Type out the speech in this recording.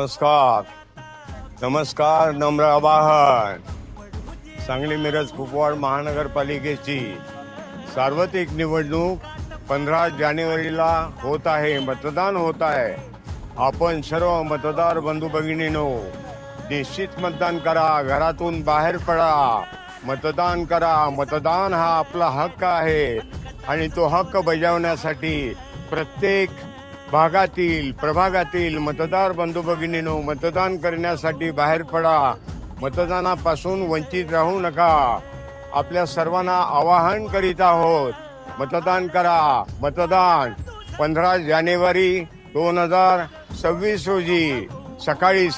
नमस्कार नमस्कार नम्र आवाहन. सांगली मिरज कुपवाड महानगरपालिकेची सार्वत्रिक निवडणूक 15 जानेवारीला होत आहे. मतदान होत आहे. आपण सर्व मतदार बंधू भगिनींनो निश्चित मतदान करा. घरातून बाहेर पडा, मतदान करा. मतदान हा आपला हक्क आहे आणि तो हक्क बजावण्यासाठी प्रत्येक भागातील प्रभागातील मतदार बंधू भगिनींनो मतदान करण्यासाठी बाहेर पडा. मतदानापासून वंचित राहू नका. आपल्या सर्वांना आवाहन करीत आहोत, मतदान करा. मतदान 15 जानेवारी 2026 रोजी सकाळी